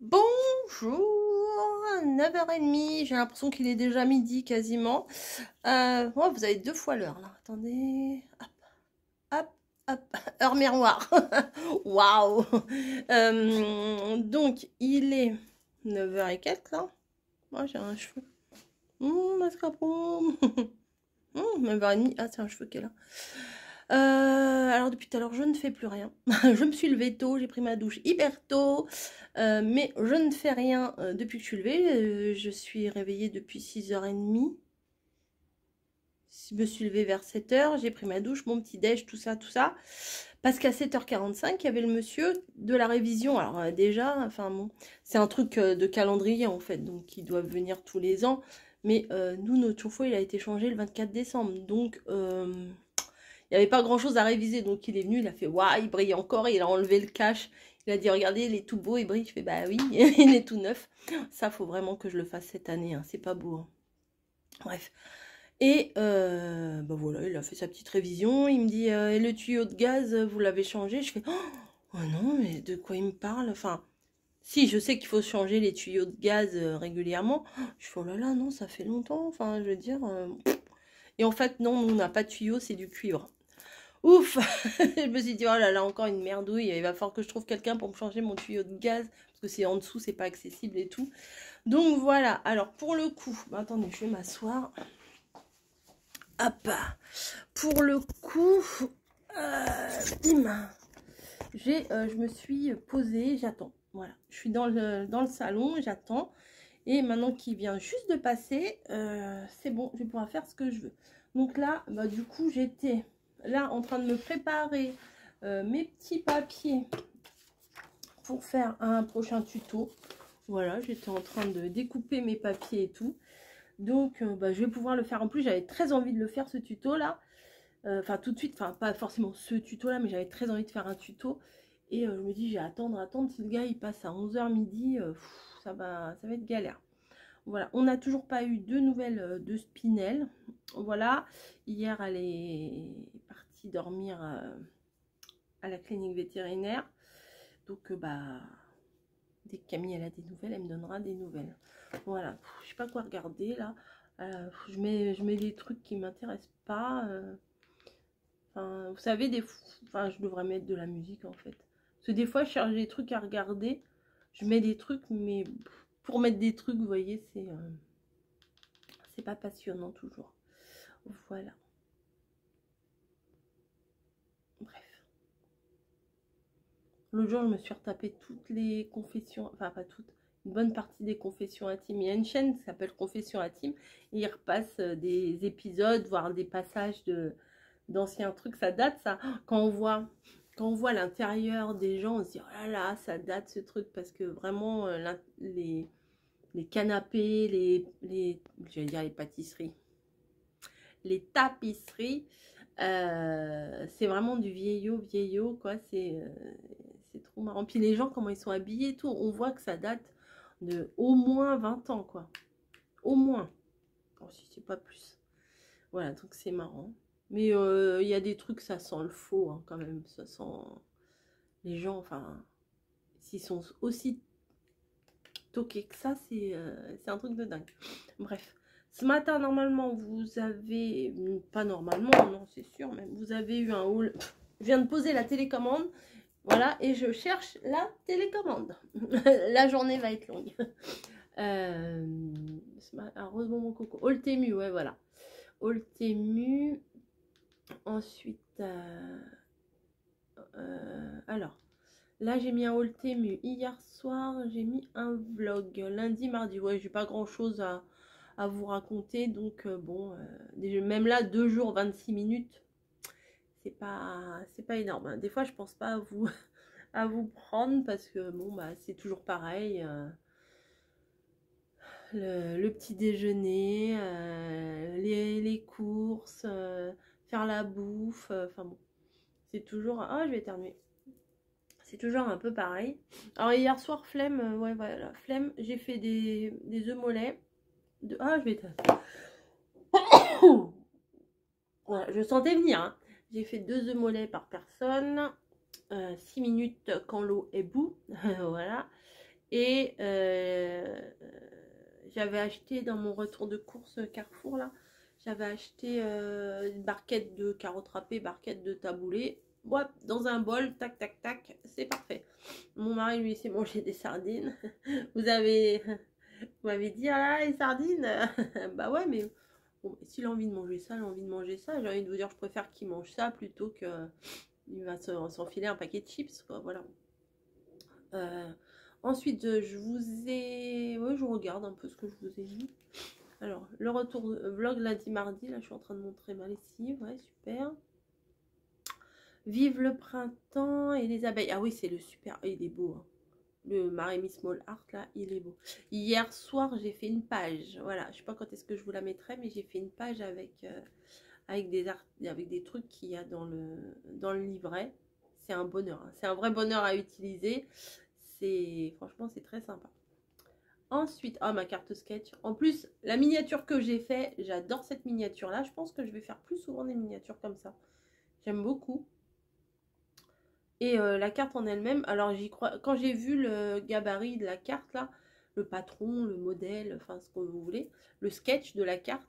Bonjour, 9h30, j'ai l'impression qu'il est déjà midi quasiment. Oh, vous avez deux fois l'heure là, attendez, hop, hop, hop, heure miroir. Waouh. Donc il est 9h et quelques là. Moi j'ai un cheveu. Mascarpone. 9h30, ah c'est un cheveu qui est là. Alors depuis tout à l'heure, je ne fais plus rien. Je me suis levée tôt, j'ai pris ma douche hyper tôt, mais je ne fais rien depuis que je suis levée. Je suis réveillée depuis 6h30. Je me suis levée vers 7h, j'ai pris ma douche, mon petit déj, tout ça, tout ça. Parce qu'à 7h45, il y avait le monsieur de la révision. Alors déjà, enfin bon, c'est un truc de calendrier en fait, donc ils doivent venir tous les ans. Mais nous, notre chauffe-eau, il a été changé le 24 décembre. Donc il n'y avait pas grand chose à réviser, donc il est venu, il a fait waouh, il brille encore, il a enlevé le cache, il a dit regardez, il est tout beau, il brille. Je fais bah oui, il est tout neuf. Ça, faut vraiment que je le fasse cette année, hein. C'est pas beau, hein. Bref. Et bah voilà, il a fait sa petite révision, il me dit et le tuyau de gaz, vous l'avez changé? Je fais oh non, mais de quoi il me parle? Enfin, si, je sais qu'il faut changer les tuyaux de gaz régulièrement. Je fais oh là là, non, ça fait longtemps, enfin, je veux dire. Et en fait, non, nous, on n'a pas de tuyau, c'est du cuivre. Ouf. Je me suis dit, oh là là, encore une merdouille. Il va falloir que je trouve quelqu'un pour me changer mon tuyau de gaz. Parce que c'est en dessous, c'est pas accessible et tout. Donc voilà. Alors pour le coup, bah, attendez, je vais m'asseoir. Hop. Pour le coup, je me suis posée, j'attends. Voilà. Je suis dans le salon, j'attends. Et maintenant qu'il vient juste de passer, c'est bon, je vais pouvoir faire ce que je veux. Donc là, bah, du coup, j'étais là en train de me préparer mes petits papiers pour faire un prochain tuto. Voilà, j'étais en train de découper mes papiers et tout. Donc, bah, je vais pouvoir le faire. En plus, j'avais très envie de le faire, ce tuto-là. Enfin, tout de suite, enfin, pas forcément ce tuto-là, mais j'avais très envie de faire un tuto. Et je me dis, j'ai attendre. Si le gars, il passe à 11h midi, ça va être galère. Voilà, on n'a toujours pas eu de nouvelles de Spinel. Voilà, hier elle est partie dormir à la clinique vétérinaire. Donc bah dès que Camille elle a des nouvelles, elle me donnera des nouvelles. Voilà, je sais pas quoi regarder là. Je mets des trucs qui m'intéressent pas. Enfin, vous savez, enfin, je devrais mettre de la musique en fait. Parce que des fois, je cherche des trucs à regarder. Je mets des trucs, mais pour mettre des trucs, vous voyez, c'est pas passionnant toujours. Voilà. Bref. L'autre jour, je me suis retapé toutes les confessions, enfin pas toutes, une bonne partie des confessions intimes. Il y a une chaîne qui s'appelle Confessions intimes et ils repassent des épisodes, voire des passages d'anciens trucs. Ça date ça. Quand on voit l'intérieur des gens, on se dit oh là là, ça date ce truc parce que vraiment les canapés, j'allais dire les pâtisseries, les tapisseries. C'est vraiment du vieillot quoi, c'est trop marrant. Puis les gens, comment ils sont habillés et tout, on voit que ça date de au moins 20 ans quoi, au moins, bon, si c'est pas plus. Voilà, donc c'est marrant, mais il y a des trucs, ça sent le faux hein, quand même, ça sent les gens, enfin s'ils sont aussi toqués que ça, c'est un truc de dingue. Bref, ce matin, normalement, vous avez... Pas normalement, non, c'est sûr, même. Vous avez eu un haul... Je viens de poser la télécommande. Voilà, et je cherche la télécommande. La journée va être longue. Heureusement, mon coco. Oltemu, ouais, voilà. Oltemu. Ensuite, alors... Là, j'ai mis un haul Temu. Hier soir, j'ai mis un vlog. Lundi, mardi. Ouais, j'ai pas grand chose à vous raconter. Donc, bon, même là, 2 jours, 26 minutes. C'est pas énorme. Des fois, je pense pas à vous prendre parce que, bon, bah, c'est toujours pareil. Le petit déjeuner, les courses, faire la bouffe. Enfin, bon, c'est toujours. Ah, je vais éternuer. C'est toujours un peu pareil. Alors hier soir, flemme, ouais voilà, flemme, j'ai fait des œufs mollets. Ah, je vais te... Voilà, je sentais venir. Hein. J'ai fait 2 œufs mollets par personne. 6 minutes quand l'eau est bout. Voilà. Et j'avais acheté dans mon retour de course Carrefour là, j'avais acheté une barquette de carottes râpées, barquette de taboulé. Ouais, dans un bol, tac tac tac, c'est parfait. Mon mari lui s'est mangé des sardines. Vous m'avez dit ah là les sardines. Bah ouais, mais bon, s'il a envie de manger ça, il a envie de manger ça. J'ai envie de vous dire, je préfère qu'il mange ça plutôt que il va s'enfiler un paquet de chips quoi. Voilà. Ensuite, je vous ai... Ouais, je regarde un peu ce que je vous ai mis. Alors, le retour vlog lundi, mardi. Là, je suis en train de montrer ma lessive. Ouais, super. Vive le printemps et les abeilles. Ah oui, c'est le super... Il est beau, hein. Le Maremy Small Art, là, il est beau. Hier soir, j'ai fait une page. Voilà, je sais pas quand est-ce que je vous la mettrai, mais j'ai fait une page avec des trucs qu'il y a dans le livret. C'est un bonheur, hein. C'est un vrai bonheur à utiliser. Franchement, c'est très sympa. Ensuite, ma carte sketch. En plus, la miniature que j'ai fait, j'adore cette miniature là. Je pense que je vais faire plus souvent des miniatures comme ça. J'aime beaucoup. Et la carte en elle-même, alors j'y crois. Quand j'ai vu le gabarit de la carte là, le patron, le modèle, enfin ce que vous voulez, le sketch de la carte,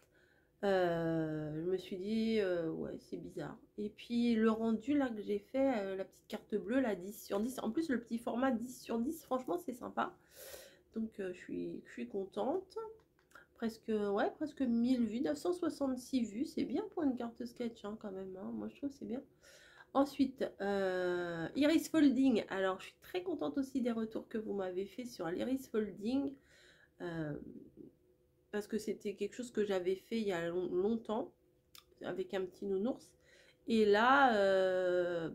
je me suis dit ouais, c'est bizarre. Et puis le rendu là que j'ai fait, la petite carte bleue là, 10/10. En plus le petit format 10/10, franchement c'est sympa. Donc je suis contente. Presque 1000 vues, 966 vues, c'est bien pour une carte sketch hein, quand même, hein. Moi je trouve que c'est bien. Ensuite, Iris Folding. Alors, je suis très contente aussi des retours que vous m'avez fait sur l'Iris Folding. Parce que c'était quelque chose que j'avais fait il y a longtemps avec un petit nounours. Et là,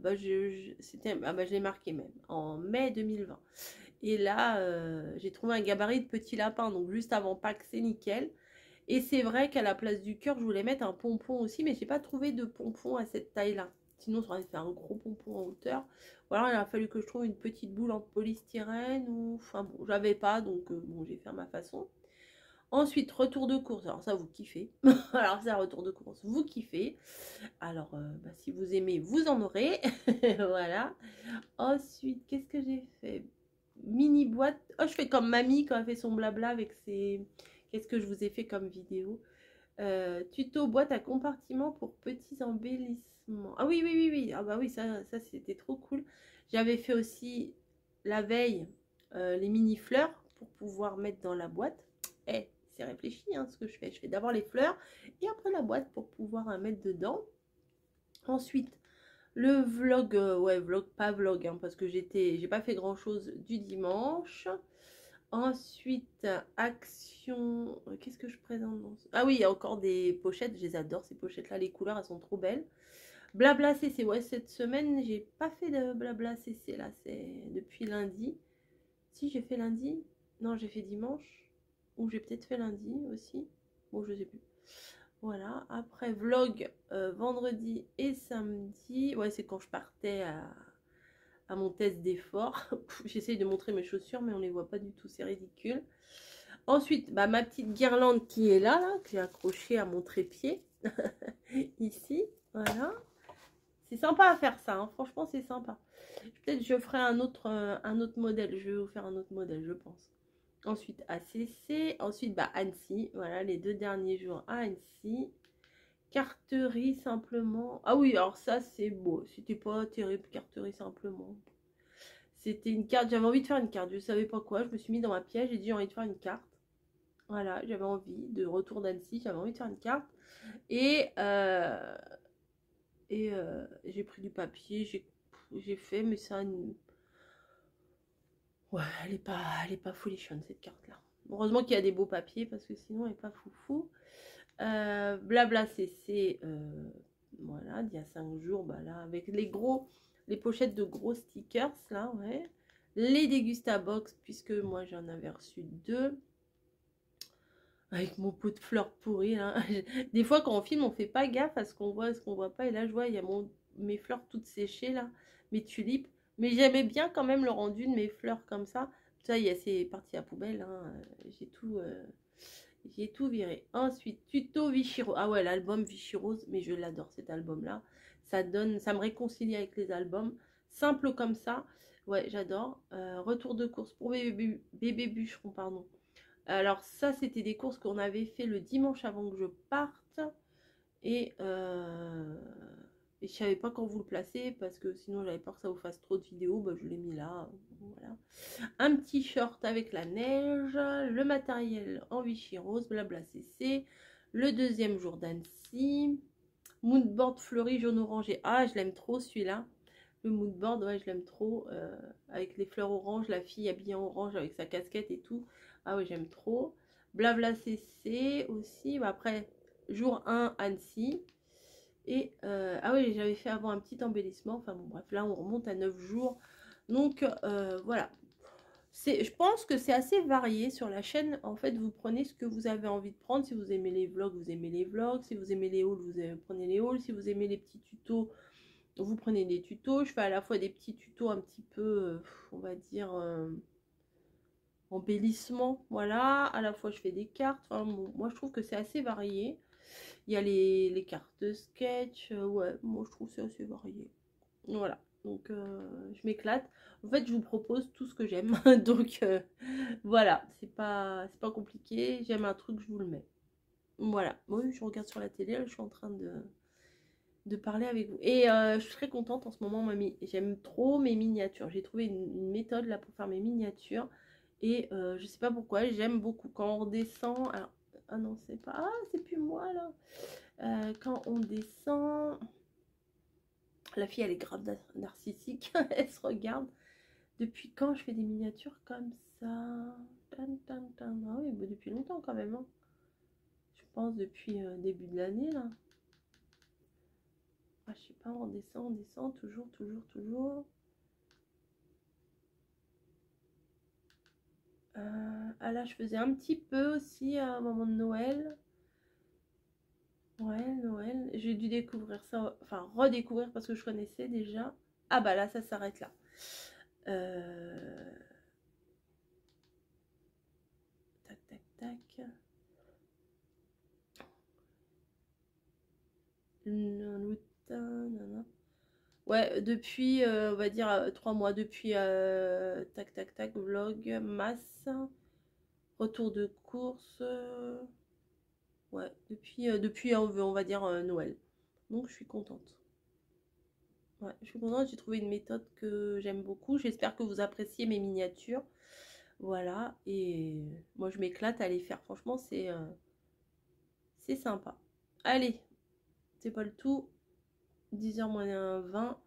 je l'ai marqué même en mai 2020. Et là, j'ai trouvé un gabarit de petit lapin, donc juste avant Pâques, c'est nickel. Et c'est vrai qu'à la place du cœur, je voulais mettre un pompon aussi, mais j'ai pas trouvé de pompon à cette taille-là. Sinon, ça aurait fait un gros pompon en hauteur. Ou alors, il a fallu que je trouve une petite boule en polystyrène. Ou... Enfin bon, j'avais pas, donc bon, j'ai fait à ma façon. Ensuite, retour de course. Alors ça, vous kiffez. Alors ça, retour de course, vous kiffez. Alors, si vous aimez, vous en aurez. Voilà. Ensuite, qu'est-ce que j'ai fait? Mini boîte. Oh, je fais comme mamie quand elle fait son blabla avec ses... Qu'est-ce que je vous ai fait comme vidéo? Tuto boîte à compartiment pour petits embellissements. Ah oui, oui, oui, oui. Ah bah oui, ça c'était trop cool. J'avais fait aussi la veille les mini fleurs pour pouvoir mettre dans la boîte. C'est réfléchi hein, ce que je fais. Je fais d'abord les fleurs et après la boîte pour pouvoir mettre dedans. Ensuite, le vlog, vlog, pas vlog, hein, parce que j'ai pas fait grand chose du dimanche. Ensuite, action. Qu'est-ce que je présente dans Ah oui, il y a encore des pochettes. Je les adore, ces pochettes-là. Les couleurs, elles sont trop belles. Blabla CC. Ouais, cette semaine, j'ai pas fait de blabla CC. Là, c'est depuis lundi. Si, j'ai fait lundi. Non, j'ai fait dimanche. Ou j'ai peut-être fait lundi aussi. Bon, je sais plus. Voilà. Après, vlog vendredi et samedi. Ouais, c'est quand je partais à mon test d'effort. J'essaye de montrer mes chaussures, mais on les voit pas du tout. C'est ridicule. Ensuite, ma petite guirlande qui est là que j'ai accrochée à mon trépied. Ici, voilà. C'est sympa à faire ça, hein. Franchement, c'est sympa. Peut-être je ferai un autre modèle. Je vais vous faire un autre modèle, je pense. Ensuite, ACC. Ensuite, Annecy. Voilà, les 2 derniers jours à Annecy. Carterie simplement. Ah oui, alors ça, c'est beau. C'était pas terrible, carterie simplement. C'était une carte, j'avais envie de faire une carte, je savais pas quoi, je me suis mis dans ma pièce, j'ai dit j'ai envie de faire une carte. Voilà, j'avais envie de retour d'Annecy, j'avais envie de faire une carte. Et j'ai pris du papier, j'ai fait, mais ça... Ouais, elle est pas folichonne cette carte-là. Heureusement qu'il y a des beaux papiers, parce que sinon elle est pas foufou. Blabla CC, voilà, d'il y a 5 jours, là, avec les pochettes de gros stickers, là, ouais. Les Dégustabox, puisque moi j'en avais reçu 2. Avec mon pot de fleurs pourries, là. Des fois, quand on filme, on fait pas gaffe à ce qu'on voit, à ce qu'on voit pas. Et là, je vois, il y a mes fleurs toutes séchées, là, mes tulipes. Mais j'aimais bien quand même le rendu de mes fleurs comme ça. Ça, c'est parti à poubelle, hein. J'ai tout viré. Ensuite, tuto Vichy Rose. Ah ouais, l'album Vichy Rose, mais je l'adore cet album-là. Ça me réconcilie avec les albums. Simple comme ça. Ouais, j'adore. Retour de course pour bébé bûcheron, pardon. Alors ça, c'était des courses qu'on avait fait le dimanche avant que je parte. Et, et je savais pas quand vous le placez parce que sinon j'avais peur que ça vous fasse trop de vidéos. Bah, je l'ai mis là. Voilà. Un petit short avec la neige. Le matériel en Vichy rose, blabla CC. Le deuxième jour d'Annecy. Moodboard fleuri jaune orangé. Ah, je l'aime trop celui-là. Le moodboard, ouais, je l'aime trop. Avec les fleurs orange, la fille habillée en orange avec sa casquette et tout. Ah oui, j'aime trop. Blabla CC aussi. Bah, après, jour 1, Annecy. Et ah oui, j'avais fait avant un petit embellissement. Enfin bon, bref, là, on remonte à 9 jours. Donc, voilà. Je pense que c'est assez varié sur la chaîne. En fait, vous prenez ce que vous avez envie de prendre. Si vous aimez les vlogs, vous aimez les vlogs. Si vous aimez les hauls, vous prenez les hauls. Si vous aimez les petits tutos, vous prenez des tutos. Je fais à la fois des petits tutos un petit peu, on va dire, embellissement. Voilà. À la fois, je fais des cartes. Enfin, bon, moi, je trouve que c'est assez varié. Il y a les cartes de sketch. Ouais, moi, je trouve que c'est assez varié. Voilà. Donc, je m'éclate. En fait, je vous propose tout ce que j'aime. Donc, voilà. C'est pas compliqué. J'aime un truc, je vous le mets. Voilà. Moi, je regarde sur la télé. Là, je suis en train de parler avec vous. Et je suis très contente en ce moment, mamie. J'aime trop mes miniatures. J'ai trouvé une méthode là pour faire mes miniatures. Et je sais pas pourquoi, j'aime beaucoup. Quand on redescend. Alors, ah non, c'est pas. Ah, c'est plus moi là. Quand on descend. La fille, elle est grave narcissique. Elle se regarde. Depuis quand je fais des miniatures comme ça? Tan, tan, tan. Ah oui, bah depuis longtemps quand même. Hein. Je pense depuis début de l'année là. Ah, je sais pas, on descend, toujours, toujours, toujours. Ah là, je faisais un petit peu aussi à un moment de Noël. Ouais, Noël. J'ai dû découvrir ça, enfin redécouvrir parce que je connaissais déjà. Ah bah là, ça s'arrête là. Tac, tac, tac. Ouais, depuis, on va dire 3 mois, depuis tac, tac, tac, vlog, masse, retour de course. Ouais, depuis on va dire Noël. Donc je suis contente. Ouais, je suis contente, j'ai trouvé une méthode que j'aime beaucoup. J'espère que vous appréciez mes miniatures. Voilà, et moi je m'éclate à les faire. Franchement, c'est sympa. Allez, c'est pas le tout. 10h moins 20.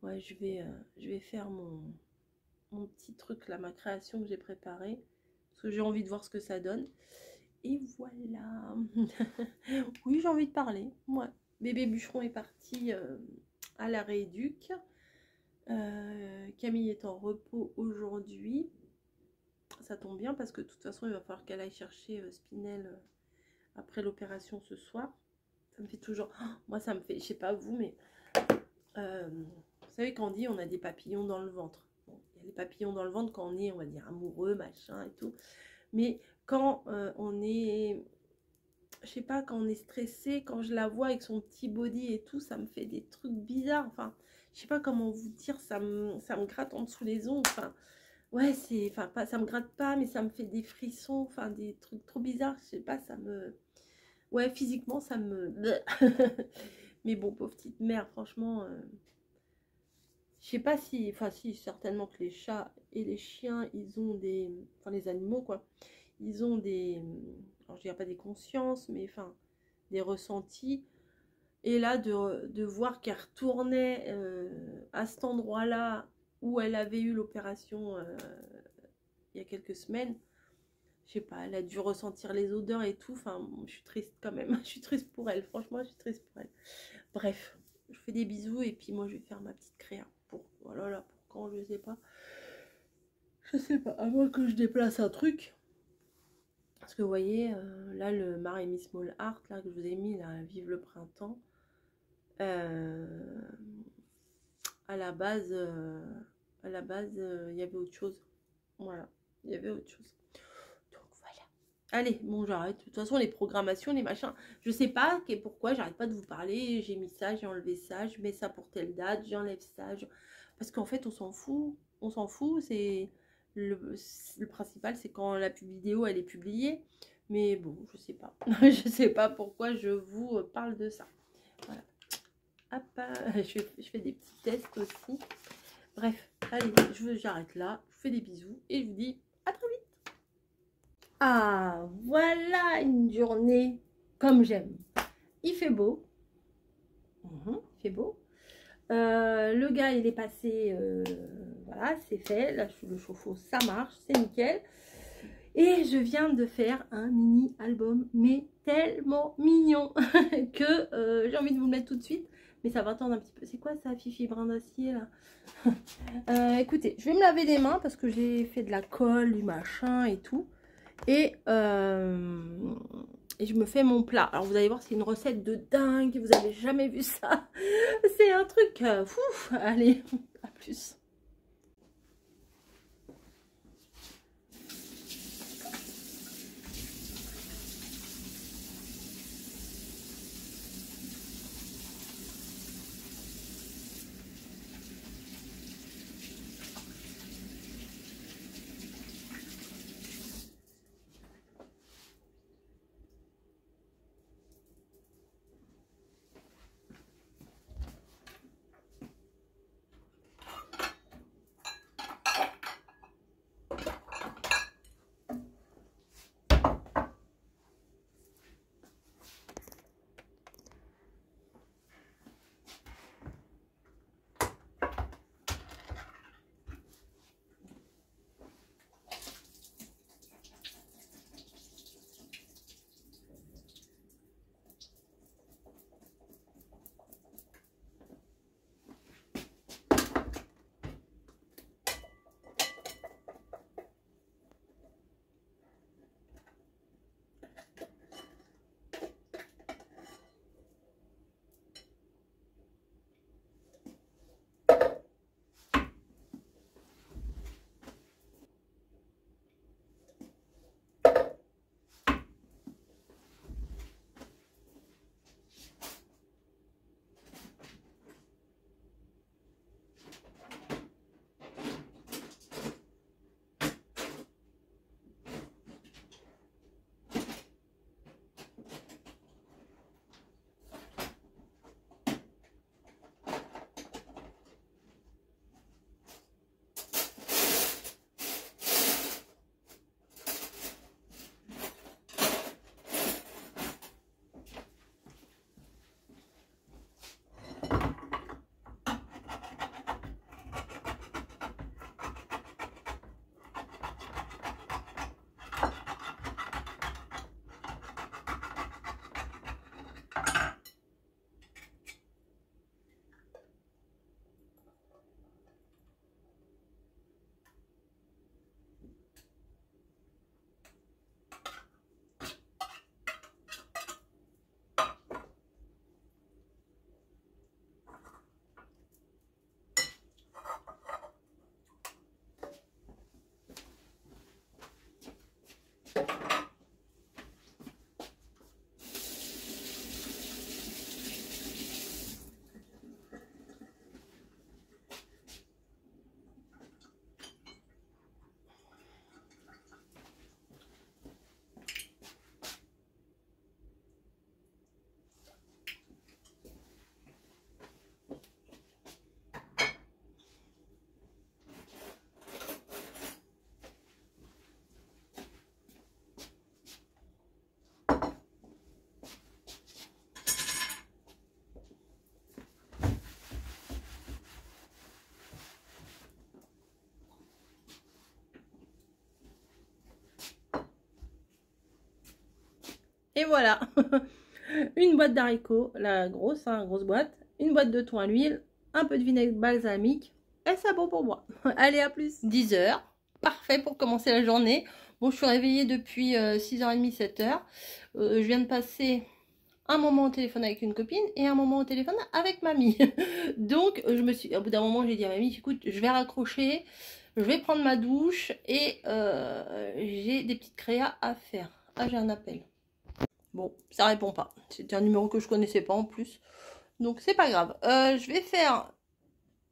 Ouais, je vais faire mon petit truc là, ma création que j'ai préparée. Parce que j'ai envie de voir ce que ça donne. Et voilà. Oui, j'ai envie de parler. Ouais. Bébé bûcheron est parti à la rééduque. Camille est en repos aujourd'hui. Ça tombe bien parce que de toute façon, il va falloir qu'elle aille chercher Spinel après l'opération ce soir. Ça me fait toujours... Oh, moi, ça me fait... Je sais pas vous, mais... vous savez quand on dit on a des papillons dans le ventre. Bon, il y a les papillons dans le ventre quand on est, on va dire, amoureux, machin et tout. Mais quand on est... Je sais pas, quand on est stressé, quand je la vois avec son petit body et tout, ça me fait des trucs bizarres. Enfin, je sais pas comment vous dire, ça me gratte en dessous les ongles. Enfin, ouais, c'est... Enfin, pas, ça me gratte pas, mais ça me fait des frissons. Enfin, des trucs trop bizarres. Je sais pas, ça me... Ouais, physiquement, ça me... Mais bon, pauvre petite mère, franchement... Je sais pas si... Enfin, si, certainement que les chats et les chiens, ils ont des... Enfin, les animaux, quoi. Ils ont des... Alors, je dirais pas des consciences, mais enfin, des ressentis. Et là, de voir qu'elle retournait à cet endroit-là où elle avait eu l'opération il y a quelques semaines, je sais pas, elle a dû ressentir les odeurs et tout. Enfin, je suis triste quand même. Je suis triste pour elle. Franchement, je suis triste pour elle. Bref, je fais des bisous et puis moi, je vais faire ma petite créa. Pour, voilà, là, pour quand, je sais pas. Je sais pas, à moins que je déplace un truc. Parce que vous voyez, là, le Maremy Small Art, là, que je vous ai mis, là, Vive le printemps. À la base, il y avait autre chose. Voilà, il y avait autre chose. Donc voilà. Allez, bon, j'arrête. De toute façon, les programmations, les machins, je sais pas pourquoi j'arrête pas de vous parler. J'ai mis ça, j'ai enlevé ça, je mets ça pour telle date, j'enlève ça. Parce qu'en fait, on s'en fout. on s'en fout, c'est le principal, c'est quand la vidéo elle est publiée. Mais bon, je sais pas. Je sais pas pourquoi je vous parle de ça. Voilà. Hop, je fais des petits tests aussi. Bref, allez, j'arrête là. Je vous fais des bisous et je vous dis à très vite. Ah, voilà une journée comme j'aime. Il fait beau. Il fait beau. Le gars, il est passé. Voilà, c'est fait. Là, le chauffe-eau, ça marche. C'est nickel. Et je viens de faire un mini album, mais tellement mignon que j'ai envie de vous le mettre tout de suite. Mais ça va attendre un petit peu. C'est quoi ça, Fifi brin d'acier là? Écoutez, je vais me laver les mains parce que j'ai fait de la colle, du machin et tout. Et je me fais mon plat. Alors vous allez voir, c'est une recette de dingue. Vous avez jamais vu ça. C'est un truc fou. Allez, à plus. Et voilà, une boîte d'haricots, la grosse, hein, grosse boîte, une boîte de thon à l'huile, un peu de vinaigre balsamique, et c'est bon pour moi. Allez, à plus. 10 h, parfait pour commencer la journée. Bon, je suis réveillée depuis 6h30, 7h. Je viens de passer un moment au téléphone avec une copine et un moment au téléphone avec mamie. Donc, au bout d'un moment, j'ai dit à mamie, écoute, je vais raccrocher, je vais prendre ma douche et j'ai des petites créas à faire. Ah, j'ai un appel. Bon, ça répond pas. C'était un numéro que je connaissais pas en plus. Donc, c'est pas grave. Je vais faire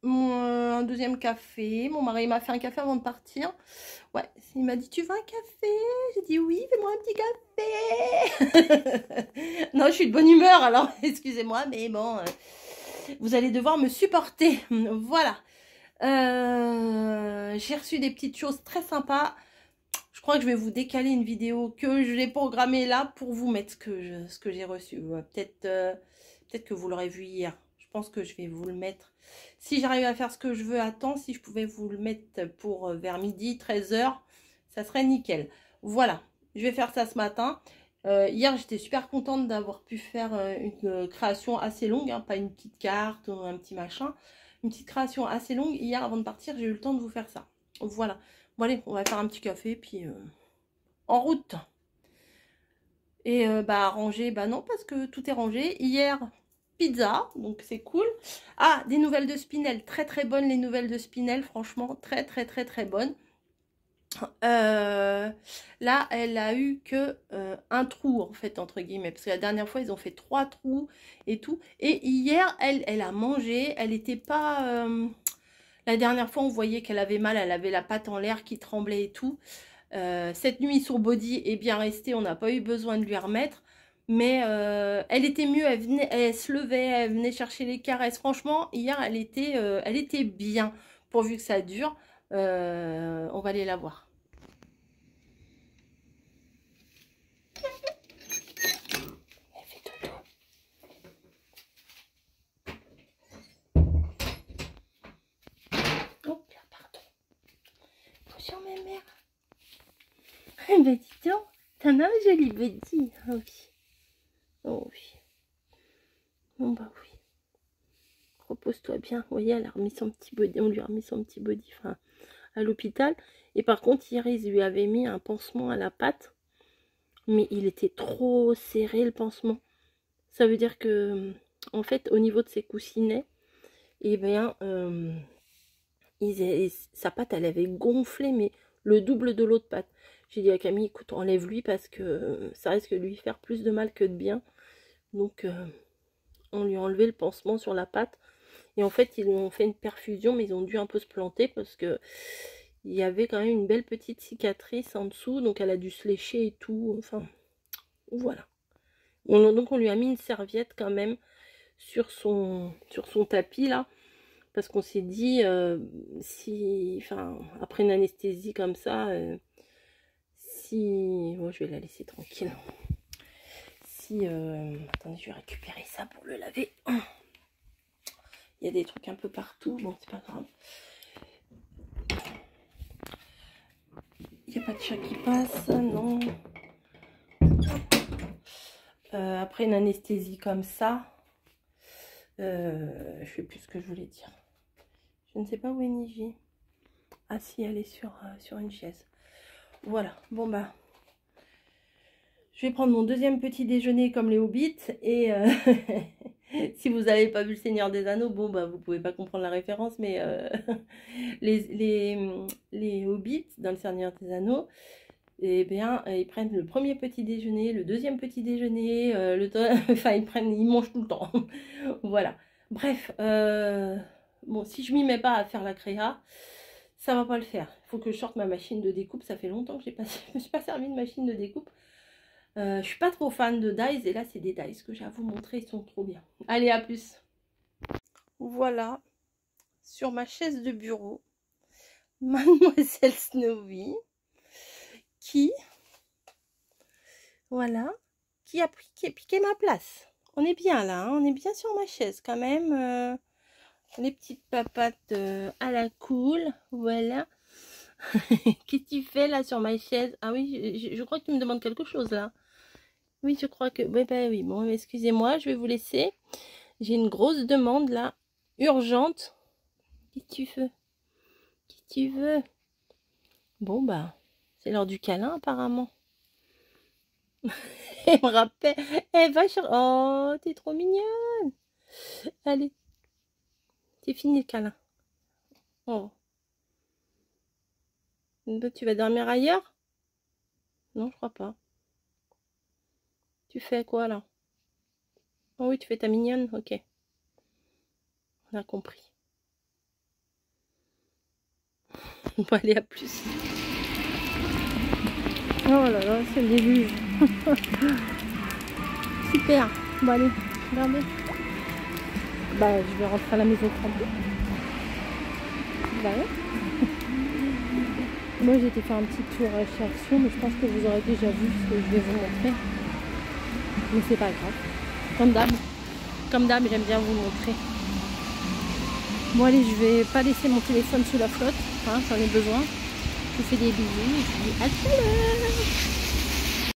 un deuxième café. Mon mari m'a fait un café avant de partir. Ouais, il m'a dit, tu veux un café? J'ai dit oui, fais-moi un petit café. Non, je suis de bonne humeur, alors excusez-moi, mais bon, vous allez devoir me supporter. Voilà. J'ai reçu des petites choses très sympas. Je crois que je vais vous décaler une vidéo que je l'ai programmée là pour vous mettre ce que j'ai reçu. Peut-être que vous l'aurez vu hier. Je pense que je vais vous le mettre. Si j'arrive à faire ce que je veux à temps, si je pouvais vous le mettre pour vers midi, 13 h, ça serait nickel. Voilà, je vais faire ça ce matin. Hier, j'étais super contente d'avoir pu faire une création assez longue, hein, pas une petite carte ou un petit machin. Une petite création assez longue. Hier, avant de partir, j'ai eu le temps de vous faire ça. Voilà. Bon, allez, on va faire un petit café, puis en route. Et bah, ranger, bah non, parce que tout est rangé. Hier, pizza, donc c'est cool. Ah, des nouvelles de Spinel, très très bonnes les nouvelles de Spinel, franchement, très très très très bonnes. Là, elle a eu que un trou, en fait, entre guillemets, parce que la dernière fois, ils ont fait 3 trous et tout. Et hier, elle a mangé, elle n'était pas... La dernière fois, on voyait qu'elle avait mal, elle avait la patte en l'air qui tremblait et tout. Cette nuit, son body est bien resté, on n'a pas eu besoin de lui remettre. Mais elle était mieux, elle se levait, elle venait chercher les caresses. Franchement, hier, elle était bien, pourvu que ça dure. On va aller la voir. Elle fait dodo. Oh, pardon. Bonjour, ma mère. Eh ben, dis donc, t'en as un joli body. Oh oui. Oh oui. Bon, bah oui. Repose-toi bien. Vous voyez, elle a remis son petit body. On lui a remis son petit body à l'hôpital. Et par contre, hier, ils lui avaient mis un pansement à la patte. Mais il était trop serré, le pansement. Ça veut dire que, en fait, au niveau de ses coussinets, eh bien, sa patte, elle avait gonflé, mais le double de l'autre patte. J'ai dit à Camille, écoute, enlève-lui parce que ça risque de lui faire plus de mal que de bien. Donc, on lui a enlevé le pansement sur la patte. Et en fait, ils lui ont fait une perfusion, mais ils ont dû un peu se planter parce que il y avait quand même une belle petite cicatrice en dessous. Donc, elle a dû se lécher et tout. Enfin, voilà. Donc, on lui a mis une serviette quand même sur son tapis là. Parce qu'on s'est dit, après une anesthésie comme ça, bon, je vais la laisser tranquille. Attendez, je vais récupérer ça pour le laver. Il y a des trucs un peu partout, bon, c'est pas grave. Il n'y a pas de chat qui passe, non. Après une anesthésie comme ça, je sais plus ce que je voulais dire. Je ne sais pas où est Niji. Ah si, elle est sur une chaise. Voilà, bon bah... Je vais prendre mon deuxième petit déjeuner comme les Hobbits. Et si vous n'avez pas vu le Seigneur des Anneaux, bon, bah, vous pouvez pas comprendre la référence. Mais les Hobbits dans le Seigneur des Anneaux, eh bien, ils prennent le premier petit déjeuner, le deuxième petit déjeuner, enfin, ils mangent tout le temps. Voilà. Bref, bon, si je m'y mets pas à faire la créa, ça va pas le faire. Il faut que je sorte ma machine de découpe. Ça fait longtemps que je me suis pas servi de machine de découpe. Je suis pas trop fan de dies et là c'est des dies que j'ai à vous montrer, ils sont trop bien. Allez, à plus. Voilà, sur ma chaise de bureau, Mademoiselle Snowy qui, voilà, qui a piqué ma place. On est bien là, hein, on est bien sur ma chaise quand même. Les petites papates à la cool, voilà. Qu'est-ce que tu fais là sur ma chaise? Ah oui, je crois que tu me demandes quelque chose là. Oui, je crois que... Oui, bah oui, bon, excusez-moi, je vais vous laisser. J'ai une grosse demande, là, urgente. Qu'est-ce que tu veux? Qu'est-ce que tu veux? Bon, bah, c'est l'heure du câlin, apparemment. Elle me rappelle... Elle va sur... Oh, t'es trop mignonne. Allez. C'est fini, le câlin. Oh. Tu vas dormir ailleurs? Non, je crois pas. Tu fais quoi, là? Oh oui, tu fais ta mignonne? Ok. On a compris. On va aller à plus. Oh là là, c'est le début. Super. Bon allez, regardez. Bah je vais rentrer à la maison trempée. Bah ouais. Moi j'ai été faire un petit tour chez Action, mais je pense que vous aurez déjà vu ce que je vais vous montrer. Mais c'est pas grave. Comme d'hab, j'aime bien vous montrer. Bon allez, je vais pas laisser mon téléphone sous la flotte, hein, j'en ai besoin. Je vous fais des bisous et je vous dis à tout à l'heure.